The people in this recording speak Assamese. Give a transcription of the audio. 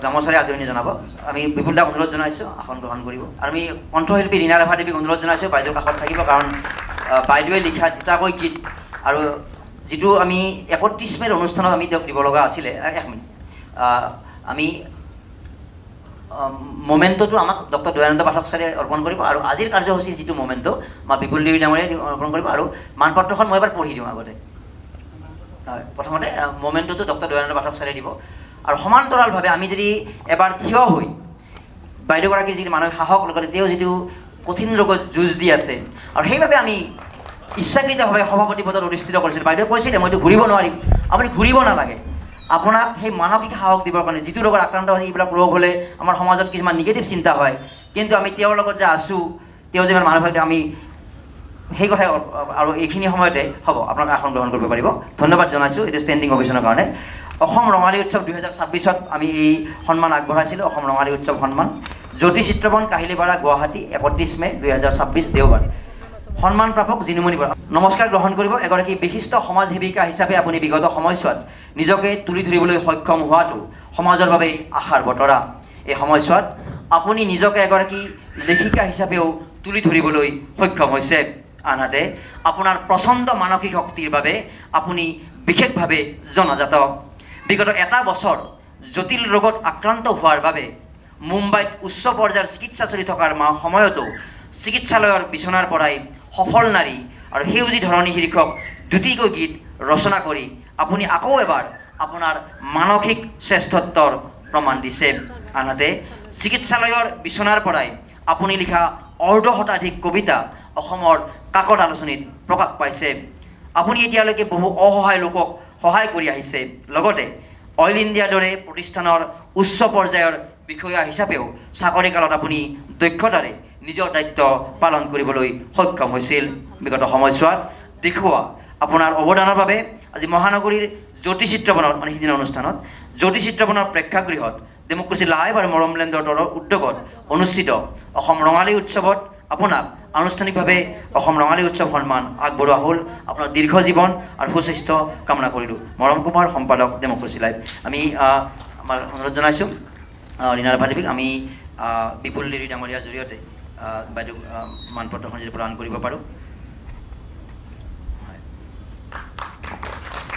গামোচাৰে আদৰণি জনাব। আমি বিপুল দাক অনুৰোধ জনাইছোঁ আসন গ্ৰহণ কৰিব। আৰু আমি কণ্ঠশিল্পী ৰীণা ৰাভা দেৱীক অনুৰোধ জনাইছোঁ বাইদেউৰ কাষত থাকিব, কাৰণ বাইদেৱে লিখা দুটাকৈ গীত আৰু যিটো আমি 31 মে'ৰ অনুষ্ঠানত আমি তেওঁক দিব লগা আছিলে। এক মিনিট, আমি মমেণ্টটো আমাক ডক্টৰ দয়ানন্দ পাঠক ছাৰে অৰ্পণ কৰিব, আৰু আজিৰ কাৰ্যসূচীৰ যিটো মমেণ্টো আমাৰ বিপুল দেৱী ডাঙৰীয়াই অৰ্পণ কৰিব। আৰু মানপত্ৰখন মই এবাৰ পঢ়ি দিওঁ আগতে। হয়, প্ৰথমতে মমেণ্টটো ডক্টৰ দয়ানন্দ পাঠক ছাৰে দিব, আৰু সমান্তৰালভাৱে আমি যদি এবাৰ থিয় হৈ বাইদেউগৰাকীৰ যিটো মানসিক সাহস, লগতে তেওঁ যিটো কঠিন ৰোগত যুঁজ দি আছে, আৰু সেইবাবে আমি ইচ্ছাকৃতভাৱে সভাপতি পদত অধিষ্ঠিত কৰিছিলোঁ। বাইদেৱে কৈছিলে মইতো ঘূৰিব নোৱাৰিম, আপুনি ঘূৰিব নালাগে, আপোনাক সেই মানসিক সাহস দিবৰ কাৰণে, যিটো ৰোগত আক্ৰান্ত হয় এইবিলাক ৰোগ হ'লে আমাৰ সমাজত কিছুমান নিগেটিভ চিন্তা হয়, কিন্তু আমি তেওঁৰ লগত যে আছোঁ, তেওঁ যিমান মানসিক, আমি সেই কথাই। আৰু এইখিনি সময়তে হ'ব আপোনাক আসন গ্ৰহণ কৰিব পাৰিব। ধন্যবাদ জনাইছোঁ এইটো ষ্টেণ্ডিং অভিশ্যনৰ কাৰণে। অসম ৰঙালী উৎসৱ 2026ত আমি এই সন্মান আগবঢ়াইছিলোঁ, অসম ৰঙালী উৎসৱ সন্মান। জ্যোতি চিত্ৰবন, কাহিলীপাৰা, গুৱাহাটী, 31 মে' 2026 দেওবাৰ। সন্মান প্ৰাপক জিনুমণি বৰা, নমস্কাৰ গ্ৰহণ কৰিব। এগৰাকী বিশিষ্ট সমাজ সেৱিকা হিচাপে আপুনি বিগত সময়ছোৱাত নিজকে তুলি ধৰিবলৈ সক্ষম হোৱাটো সমাজৰ বাবে আশাৰ বতৰা। এই সময়ছোৱাত আপুনি নিজকে এগৰাকী লেখিকা হিচাপেও তুলি ধৰিবলৈ সক্ষম হৈছে। আনহাতে আপোনাৰ প্ৰচণ্ড মানসিক শক্তিৰ বাবে আপুনি বিশেষভাৱে জনাজাত। বিগত এটা বছৰ জটিল ৰোগত আক্ৰান্ত হোৱাৰ বাবে মুম্বাইত উচ্চ পৰ্যায়ৰ চিকিৎসা চলি থকাৰ সময়তো চিকিৎসালয়ৰ বিচনাৰ পৰাই সফল নাৰী আৰু সেউজী ধৰণী শীৰ্ষক দুটিকৈ গীত ৰচনা কৰি আপুনি আকৌ এবাৰ আপোনাৰ মানসিক শ্ৰেষ্ঠত্বৰ প্ৰমাণ দিছে। আনহাতে চিকিৎসালয়ৰ বিচনাৰ পৰাই আপুনি লিখা অৰ্ধশতাধিক কবিতা অসমৰ কাকত আলোচনীত প্ৰকাশ পাইছে। আপুনি এতিয়ালৈকে বহু অসহায় লোকক সহায় কৰি আহিছে। লগতে অইল ইণ্ডিয়াৰ দৰে প্ৰতিষ্ঠানৰ উচ্চ পৰ্যায়ৰ বিষয়া হিচাপেও চাকৰিকালত আপুনি দক্ষতাৰে নিজৰ দায়িত্ব পালন কৰিবলৈ সক্ষম হৈছিল। বিগত সময়ছোৱাত দেখুওৱা আপোনাৰ অৱদানৰ বাবে আজি মহানগৰীৰ জ্যোতি চিত্ৰবনত, মানে সিদিনা অনুষ্ঠানত জ্যোতি চিত্ৰবনৰ প্ৰেক্ষাগৃহত ডেম'ক্ৰেচি লাইভ আৰু মৰমলেণ্ডৰ দলৰ উদ্যোগত অনুষ্ঠিত অসম ৰঙালী উৎসৱত আপোনাক আনুষ্ঠানিকভাৱে অসম ৰঙালী উৎসৱ সন্মান আগবঢ়োৱা হ'ল। আপোনাৰ দীৰ্ঘ জীৱন আৰু সুস্বাস্থ্য কামনা কৰিলোঁ। মৰম কুমাৰ, সম্পাদক, ডেম'ক্ৰেচি লাইভ। আমি আমাৰ অনুৰোধ জনাইছোঁ ৰীণা ৰাভা দেৱীক আমি বিপুল দেৱী ডাঙৰীয়াৰ জৰিয়তে বাইদেউক মানপত্ৰখন যদি প্ৰদান কৰিব পাৰোঁ।